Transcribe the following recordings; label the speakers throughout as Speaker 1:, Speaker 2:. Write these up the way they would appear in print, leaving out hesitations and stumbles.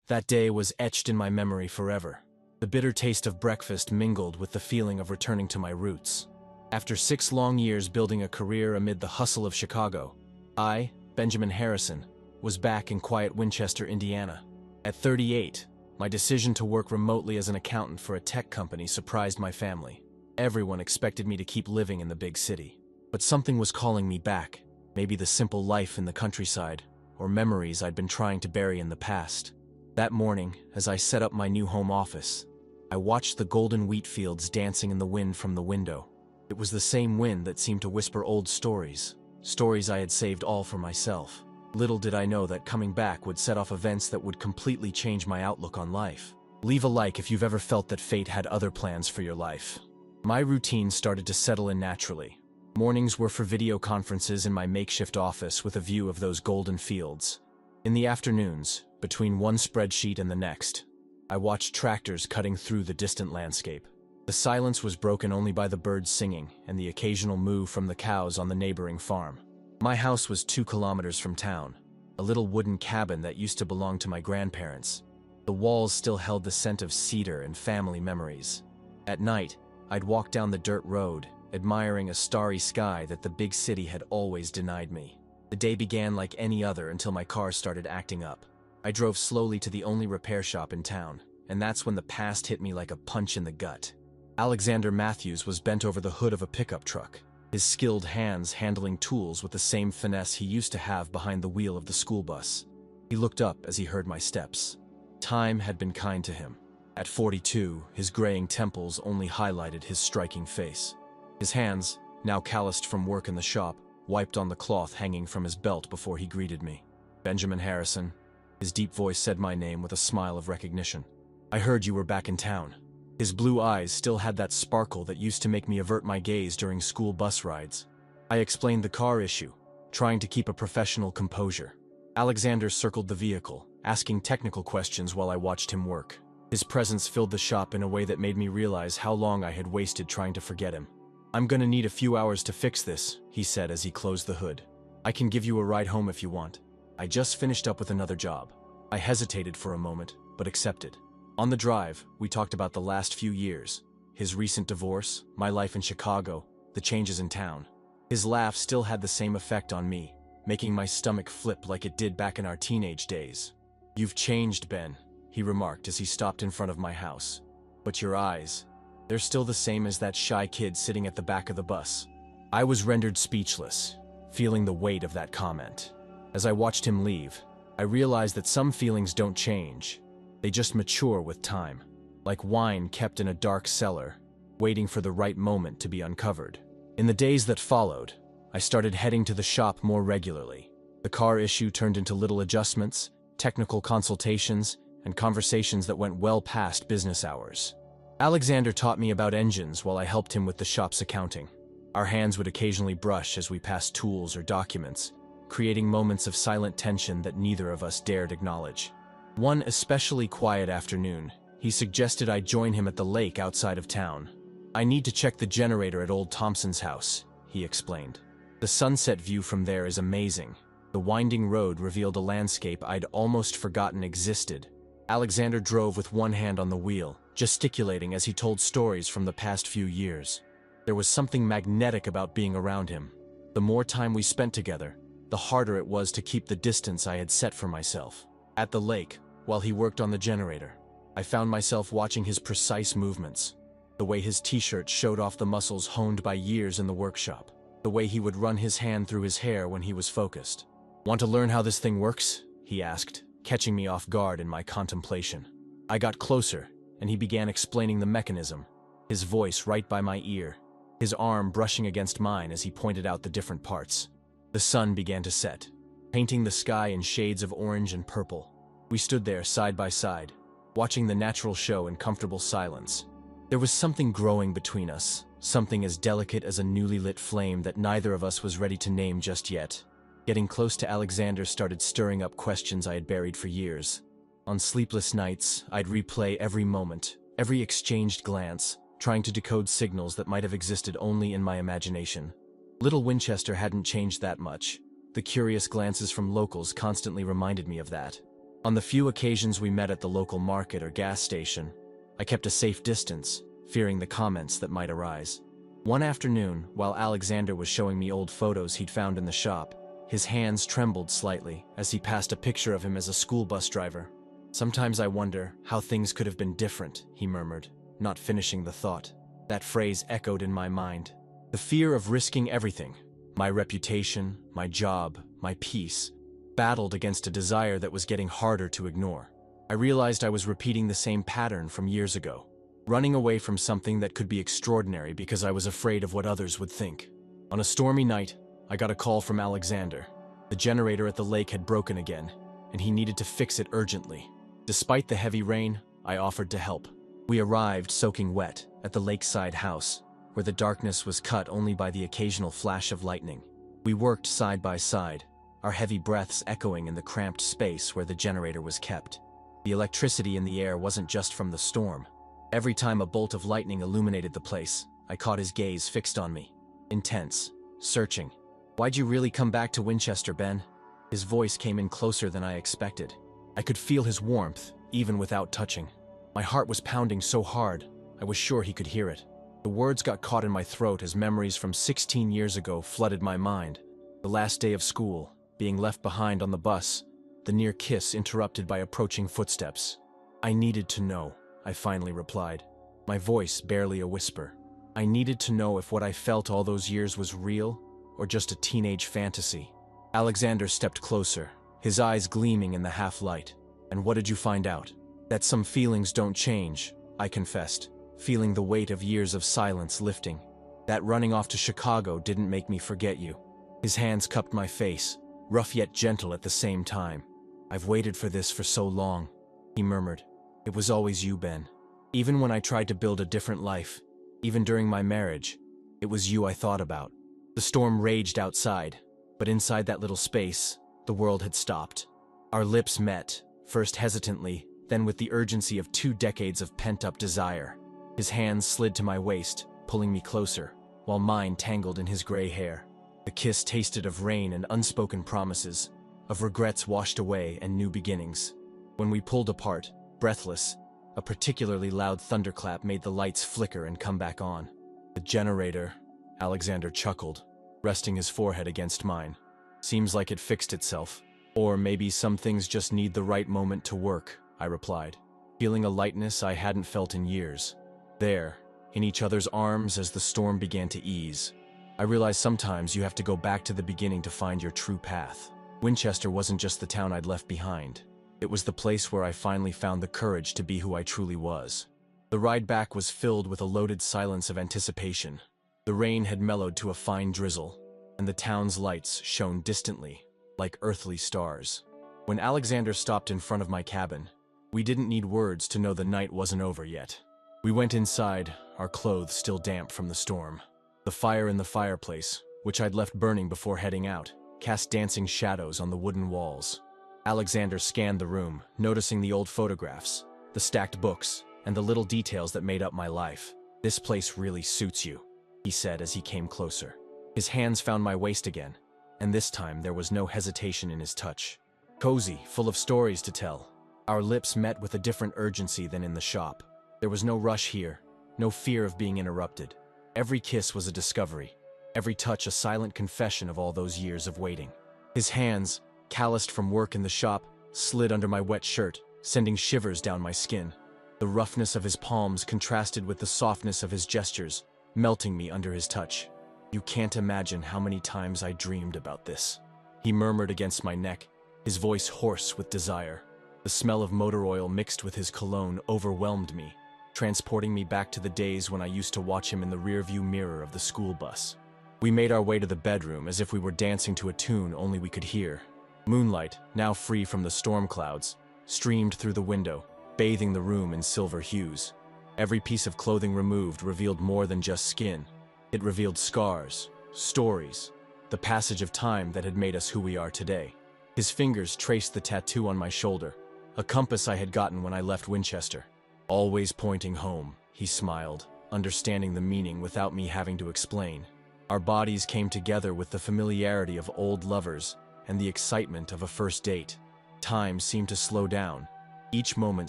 Speaker 1: That day was etched in my memory forever. The bitter taste of breakfast mingled with the feeling of returning to my roots. After 6 long years building a career amid the hustle of Chicago, I, Benjamin Harrison, was back in quiet Winchester, Indiana. At 38, my decision to work remotely as an accountant for a tech company surprised my family. Everyone expected me to keep living in the big city. But something was calling me back, maybe the simple life in the countryside, or memories I'd been trying to bury in the past. That morning, as I set up my new home office, I watched the golden wheat fields dancing in the wind from the window. It was the same wind that seemed to whisper old stories, stories I had saved all for myself. Little did I know that coming back would set off events that would completely change my outlook on life. Leave a like if you've ever felt that fate had other plans for your life. My routine started to settle in naturally. Mornings were for video conferences in my makeshift office with a view of those golden fields. In the afternoons, between one spreadsheet and the next, I watched tractors cutting through the distant landscape. The silence was broken only by the birds singing and the occasional moo from the cows on the neighboring farm. My house was 2 kilometers from town, a little wooden cabin that used to belong to my grandparents. The walls still held the scent of cedar and family memories. At night, I'd walk down the dirt road, admiring a starry sky that the big city had always denied me. The day began like any other until my car started acting up. I drove slowly to the only repair shop in town, and that's when the past hit me like a punch in the gut. Alexander Matthews was bent over the hood of a pickup truck, his skilled hands handling tools with the same finesse he used to have behind the wheel of the school bus. He looked up as he heard my steps. Time had been kind to him. At 42, his graying temples only highlighted his striking face. His hands, now calloused from work in the shop, wiped on the cloth hanging from his belt before he greeted me. "Benjamin Harrison." His deep voice said my name with a smile of recognition. "I heard you were back in town." His blue eyes still had that sparkle that used to make me avert my gaze during school bus rides. I explained the car issue, trying to keep a professional composure. Alexander circled the vehicle, asking technical questions while I watched him work. His presence filled the shop in a way that made me realize how long I had wasted trying to forget him. "I'm gonna need a few hours to fix this," he said as he closed the hood. "I can give you a ride home if you want. I just finished up with another job." I hesitated for a moment, but accepted. On the drive, we talked about the last few years, his recent divorce, my life in Chicago, the changes in town. His laugh still had the same effect on me, making my stomach flip like it did back in our teenage days. "You've changed, Ben," he remarked as he stopped in front of my house. "But your eyes, they're still the same as that shy kid sitting at the back of the bus." I was rendered speechless, feeling the weight of that comment. As I watched him leave, I realized that some feelings don't change. They just mature with time, like wine kept in a dark cellar, waiting for the right moment to be uncovered. In the days that followed, I started heading to the shop more regularly. The car issue turned into little adjustments, technical consultations, and conversations that went well past business hours. Alexander taught me about engines while I helped him with the shop's accounting. Our hands would occasionally brush as we passed tools or documents, creating moments of silent tension that neither of us dared acknowledge. One especially quiet afternoon, he suggested I join him at the lake outside of town. "I need to check the generator at old Thompson's house," he explained. "The sunset view from there is amazing." The winding road revealed a landscape I'd almost forgotten existed. Alexander drove with one hand on the wheel, gesticulating as he told stories from the past few years. There was something magnetic about being around him. The more time we spent together, the harder it was to keep the distance I had set for myself. At the lake, while he worked on the generator, I found myself watching his precise movements. The way his t-shirt showed off the muscles honed by years in the workshop. The way he would run his hand through his hair when he was focused. "Want to learn how this thing works?" he asked, catching me off guard in my contemplation. I got closer, and he began explaining the mechanism, his voice right by my ear, his arm brushing against mine as he pointed out the different parts. The sun began to set, painting the sky in shades of orange and purple. We stood there side by side, watching the natural show in comfortable silence. There was something growing between us, something as delicate as a newly lit flame that neither of us was ready to name just yet. Getting close to Alexander started stirring up questions I had buried for years. On sleepless nights, I'd replay every moment, every exchanged glance, trying to decode signals that might have existed only in my imagination. Little Winchester hadn't changed that much. The curious glances from locals constantly reminded me of that. On the few occasions we met at the local market or gas station, I kept a safe distance, fearing the comments that might arise. One afternoon, while Alexander was showing me old photos he'd found in the shop, his hands trembled slightly as he passed a picture of him as a school bus driver. "Sometimes I wonder how things could have been different," he murmured, not finishing the thought. That phrase echoed in my mind. The fear of risking everything, my reputation, my job, my peace, battled against a desire that was getting harder to ignore. I realized I was repeating the same pattern from years ago, running away from something that could be extraordinary because I was afraid of what others would think. On a stormy night, I got a call from Alexander. The generator at the lake had broken again, and he needed to fix it urgently. Despite the heavy rain, I offered to help. We arrived soaking wet at the lakeside house, where the darkness was cut only by the occasional flash of lightning. We worked side by side, our heavy breaths echoing in the cramped space where the generator was kept. The electricity in the air wasn't just from the storm. Every time a bolt of lightning illuminated the place, I caught his gaze fixed on me. Intense, searching. "Why'd you really come back to Winchester, Ben?" His voice came in closer than I expected. I could feel his warmth, even without touching. My heart was pounding so hard, I was sure he could hear it. The words got caught in my throat as memories from 16 years ago flooded my mind. The last day of school, being left behind on the bus, the near kiss interrupted by approaching footsteps. "I needed to know," I finally replied, my voice barely a whisper. I needed to know if what I felt all those years was real or just a teenage fantasy. Alexander stepped closer, his eyes gleaming in the half-light. "And what did you find out?" "That some feelings don't change," I confessed, feeling the weight of years of silence lifting. "That running off to Chicago didn't make me forget you." His hands cupped my face, rough yet gentle at the same time. "I've waited for this for so long," he murmured. "It was always you, Ben. Even when I tried to build a different life, even during my marriage, it was you I thought about." The storm raged outside, but inside that little space, the world had stopped. Our lips met, first hesitantly, then with the urgency of 2 decades of pent-up desire. His hands slid to my waist, pulling me closer, while mine tangled in his gray hair. The kiss tasted of rain and unspoken promises, of regrets washed away and new beginnings. When we pulled apart, breathless, a particularly loud thunderclap made the lights flicker and come back on. "The generator," Alexander chuckled, resting his forehead against mine. "Seems like it fixed itself. Or maybe some things just need the right moment to work," I replied, feeling a lightness I hadn't felt in years. There, in each other's arms as the storm began to ease, I realized sometimes you have to go back to the beginning to find your true path. Winchester wasn't just the town I'd left behind. It was the place where I finally found the courage to be who I truly was. The ride back was filled with a loaded silence of anticipation. The rain had mellowed to a fine drizzle, and the town's lights shone distantly, like earthly stars. When Alexander stopped in front of my cabin, we didn't need words to know the night wasn't over yet. We went inside, our clothes still damp from the storm. The fire in the fireplace, which I'd left burning before heading out, cast dancing shadows on the wooden walls. Alexander scanned the room, noticing the old photographs, the stacked books, and the little details that made up my life. "This place really suits you," he said as he came closer. His hands found my waist again, and this time there was no hesitation in his touch. Cozy, full of stories to tell. Our lips met with a different urgency than in the shop. There was no rush here, no fear of being interrupted. Every kiss was a discovery, every touch a silent confession of all those years of waiting. His hands, calloused from work in the shop, slid under my wet shirt, sending shivers down my skin. The roughness of his palms contrasted with the softness of his gestures, melting me under his touch. "You can't imagine how many times I dreamed about this," he murmured against my neck, his voice hoarse with desire. The smell of motor oil mixed with his cologne overwhelmed me, transporting me back to the days when I used to watch him in the rearview mirror of the school bus. We made our way to the bedroom as if we were dancing to a tune only we could hear. Moonlight, now free from the storm clouds, streamed through the window, bathing the room in silver hues. Every piece of clothing removed revealed more than just skin. It revealed scars, stories, the passage of time that had made us who we are today. His fingers traced the tattoo on my shoulder, a compass I had gotten when I left Winchester. "Always pointing home," he smiled, understanding the meaning without me having to explain. Our bodies came together with the familiarity of old lovers and the excitement of a first date. Time seemed to slow down, each moment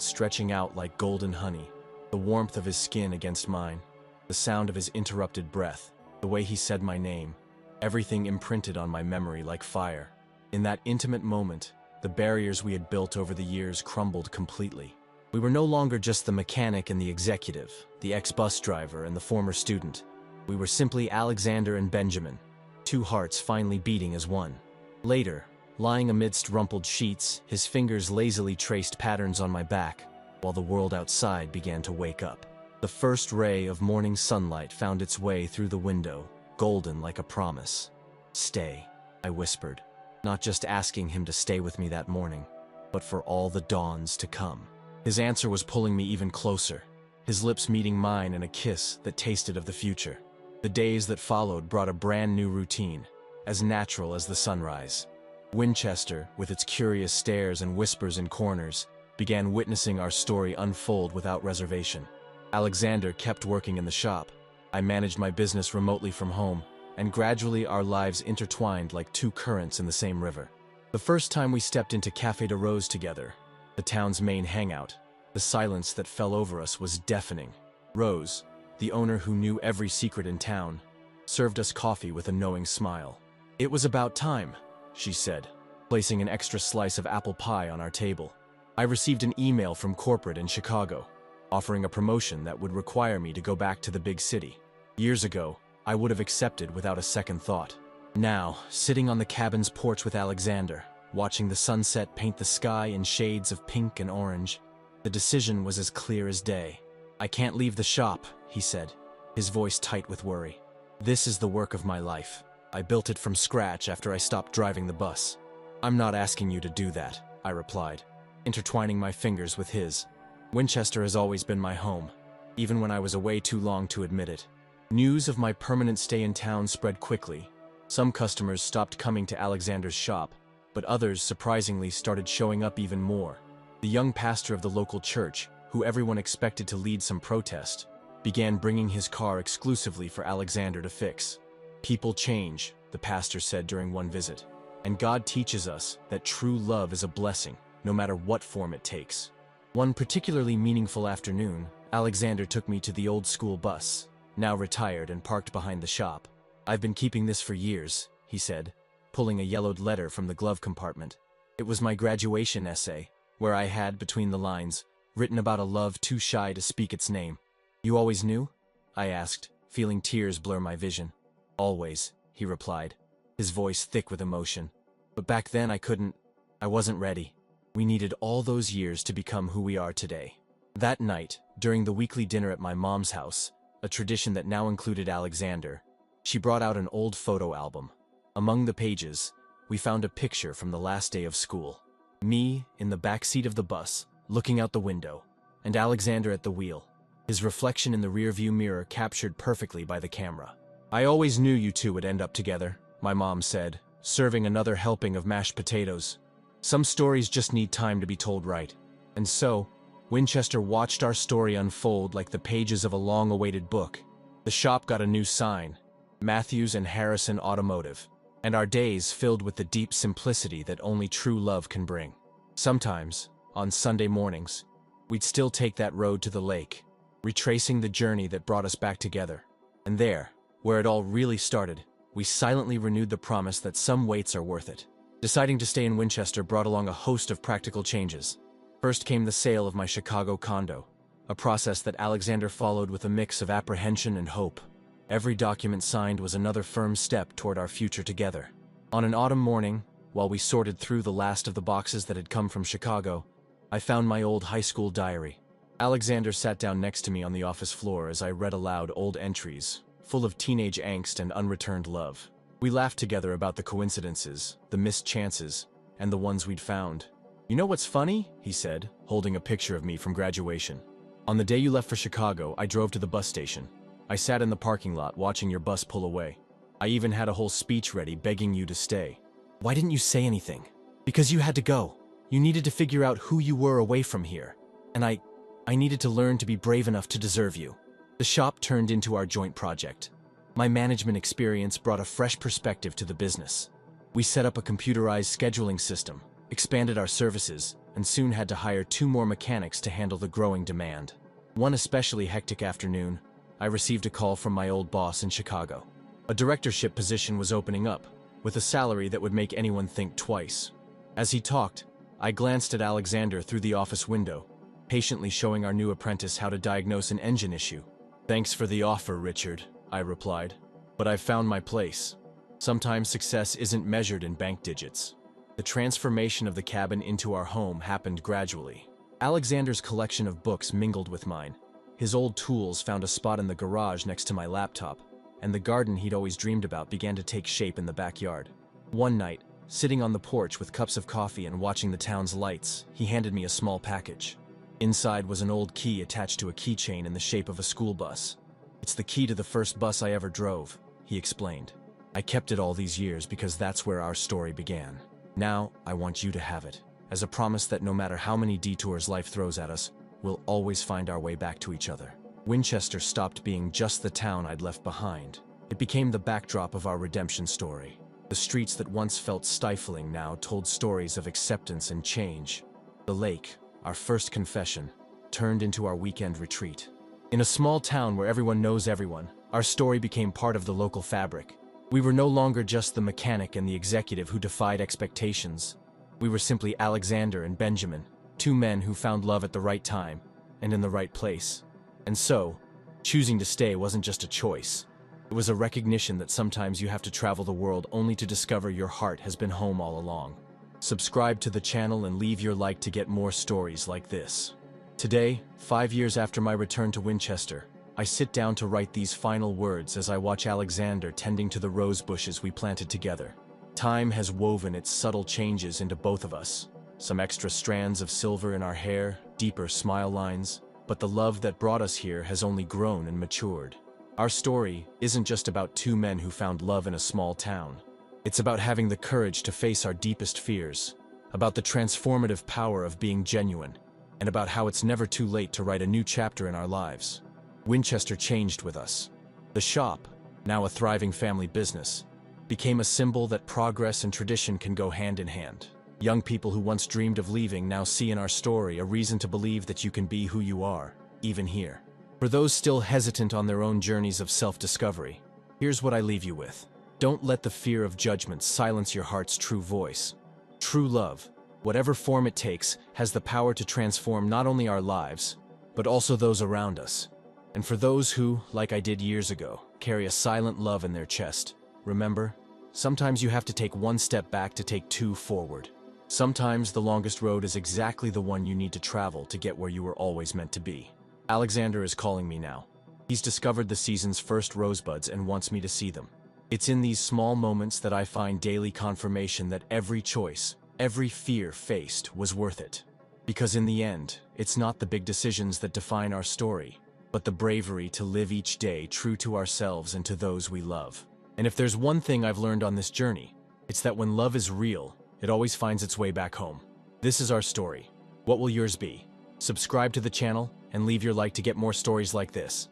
Speaker 1: stretching out like golden honey. The warmth of his skin against mine, the sound of his interrupted breath, the way he said my name, everything imprinted on my memory like fire. In that intimate moment, the barriers we had built over the years crumbled completely. We were no longer just the mechanic and the executive, the ex-bus driver and the former student. We were simply Alexander and Benjamin, two hearts finally beating as one. Later, lying amidst rumpled sheets, his fingers lazily traced patterns on my back, while the world outside began to wake up. The first ray of morning sunlight found its way through the window, golden like a promise. "Stay," I whispered, not just asking him to stay with me that morning, but for all the dawns to come. His answer was pulling me even closer, his lips meeting mine in a kiss that tasted of the future. The days that followed brought a brand new routine, as natural as the sunrise. Winchester, with its curious stares and whispers in corners, began witnessing our story unfold without reservation. Alexander kept working in the shop. I managed my business remotely from home, and gradually our lives intertwined like two currents in the same river. The first time we stepped into Café de Rose together, the town's main hangout, the silence that fell over us was deafening. Rose, the owner who knew every secret in town, served us coffee with a knowing smile. "It was about time," she said, placing an extra slice of apple pie on our table. "I received an email from corporate in Chicago, offering a promotion that would require me to go back to the big city. Years ago, I would have accepted without a second thought. Now, sitting on the cabin's porch with Alexander, watching the sunset paint the sky in shades of pink and orange, the decision was as clear as day. "I can't leave the shop," he said, his voice tight with worry. "This is the work of my life. I built it from scratch after I stopped driving the bus." "I'm not asking you to do that," I replied, intertwining my fingers with his. "Winchester has always been my home, even when I was away too long to admit it." News of my permanent stay in town spread quickly. Some customers stopped coming to Alexander's shop, but others surprisingly started showing up even more. The young pastor of the local church, who everyone expected to lead some protest, began bringing his car exclusively for Alexander to fix. "People change," the pastor said during one visit, "and God teaches us that true love is a blessing, no matter what form it takes." One particularly meaningful afternoon, Alexander took me to the old school bus, now retired and parked behind the shop. "I've been keeping this for years," he said, pulling a yellowed letter from the glove compartment. "It was my graduation essay, where I had, between the lines, written about a love too shy to speak its name." "You always knew?" I asked, feeling tears blur my vision. "Always," he replied, his voice thick with emotion. "But back then I wasn't ready. We needed all those years to become who we are today." That night, during the weekly dinner at my mom's house, a tradition that now included Alexander, she brought out an old photo album. Among the pages, we found a picture from the last day of school. Me, in the back seat of the bus, looking out the window, and Alexander at the wheel, his reflection in the rearview mirror captured perfectly by the camera. "I always knew you two would end up together," my mom said, serving another helping of mashed potatoes. "Some stories just need time to be told right." And so, Winchester watched our story unfold like the pages of a long-awaited book. The shop got a new sign, Matthews and Harrison Automotive, and our days filled with the deep simplicity that only true love can bring. Sometimes, on Sunday mornings, we'd still take that road to the lake, retracing the journey that brought us back together. And there, where it all really started, we silently renewed the promise that some waits are worth it. Deciding to stay in Winchester brought along a host of practical changes. First came the sale of my Chicago condo, a process that Alexander followed with a mix of apprehension and hope. Every document signed was another firm step toward our future together. On an autumn morning, while we sorted through the last of the boxes that had come from Chicago, I found my old high school diary. Alexander sat down next to me on the office floor as I read aloud old entries, full of teenage angst and unreturned love. We laughed together about the coincidences, the missed chances, and the ones we'd found. "You know what's funny?" he said, holding a picture of me from graduation. "On the day you left for Chicago, I drove to the bus station. I sat in the parking lot watching your bus pull away. I even had a whole speech ready begging you to stay. Why didn't you say anything?" "Because you had to go. You needed to figure out who you were away from here. And I needed to learn to be brave enough to deserve you." The shop turned into our joint project. My management experience brought a fresh perspective to the business. We set up a computerized scheduling system, expanded our services, and soon had to hire 2 more mechanics to handle the growing demand. One especially hectic afternoon, I received a call from my old boss in Chicago. A directorship position was opening up, with a salary that would make anyone think twice. As he talked, I glanced at Alexander through the office window, patiently showing our new apprentice how to diagnose an engine issue. "Thanks for the offer, Richard," I replied, "but I've found my place." Sometimes success isn't measured in bank digits. The transformation of the cabin into our home happened gradually. Alexander's collection of books mingled with mine. His old tools found a spot in the garage next to my laptop, and the garden he'd always dreamed about began to take shape in the backyard. One night, sitting on the porch with cups of coffee and watching the town's lights, he handed me a small package. Inside was an old key attached to a keychain in the shape of a school bus. "It's the key to the first bus I ever drove," he explained. "I kept it all these years because that's where our story began. Now, I want you to have it, as a promise that no matter how many detours life throws at us, we'll always find our way back to each other." Winchester stopped being just the town I'd left behind. It became the backdrop of our redemption story. The streets that once felt stifling now told stories of acceptance and change. The lake, our first confession, turned into our weekend retreat. In a small town where everyone knows everyone, our story became part of the local fabric. We were no longer just the mechanic and the executive who defied expectations. We were simply Alexander and Benjamin, 2 men who found love at the right time and in the right place. And so, choosing to stay wasn't just a choice. It was a recognition that sometimes you have to travel the world only to discover your heart has been home all along. Subscribe to the channel and leave your like to get more stories like this. Today, 5 years after my return to Winchester, I sit down to write these final words as I watch Alexander tending to the rose bushes we planted together. Time has woven its subtle changes into both of us. Some extra strands of silver in our hair, deeper smile lines, but the love that brought us here has only grown and matured. Our story isn't just about 2 men who found love in a small town. It's about having the courage to face our deepest fears, about the transformative power of being genuine, and about how it's never too late to write a new chapter in our lives. Winchester changed with us. The shop, now a thriving family business, became a symbol that progress and tradition can go hand in hand. Young people who once dreamed of leaving now see in our story a reason to believe that you can be who you are, even here. For those still hesitant on their own journeys of self-discovery, here's what I leave you with. Don't let the fear of judgment silence your heart's true voice. True love, whatever form it takes, has the power to transform not only our lives, but also those around us. And for those who, like I did years ago, carry a silent love in their chest, remember, sometimes you have to take 1 step back to take 2 forward. Sometimes the longest road is exactly the one you need to travel to get where you were always meant to be. Alexander is calling me now. He's discovered the season's first rosebuds and wants me to see them. It's in these small moments that I find daily confirmation that every choice, every fear faced was worth it. Because in the end, it's not the big decisions that define our story, but the bravery to live each day true to ourselves and to those we love. And if there's one thing I've learned on this journey, it's that when love is real, it always finds its way back home. This is our story. What will yours be? Subscribe to the channel and leave your like to get more stories like this.